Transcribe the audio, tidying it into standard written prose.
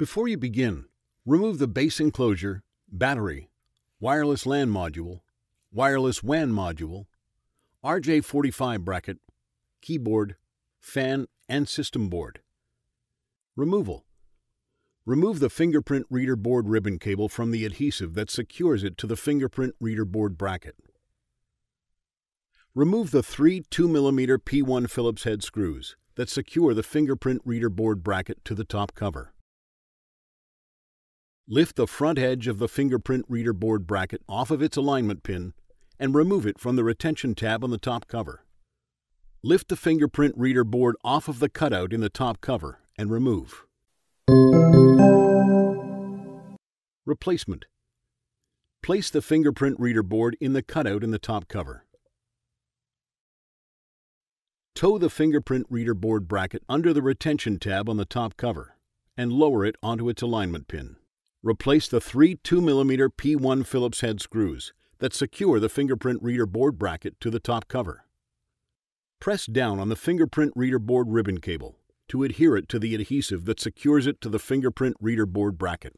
Before you begin, remove the base enclosure, battery, wireless LAN module, wireless WAN module, RJ45 bracket, keyboard, fan, and system board. Removal. Remove the fingerprint reader board ribbon cable from the adhesive that secures it to the fingerprint reader board bracket. Remove the three 2mm P1 Phillips-head screws that secure the fingerprint reader board bracket to the top cover. Lift the front edge of the fingerprint reader board bracket off of its alignment pin and remove it from the retention tab on the top cover. Lift the fingerprint reader board off of the cutout in the top cover and remove. Replacement. Place the fingerprint reader board in the cutout in the top cover. Tow the fingerprint reader board bracket under the retention tab on the top cover and lower it onto its alignment pin. Replace the three 2mm P1 Phillips-head screws that secure the fingerprint reader board bracket to the top cover. Press down on the fingerprint reader board ribbon cable to adhere it to the adhesive that secures it to the fingerprint reader board bracket.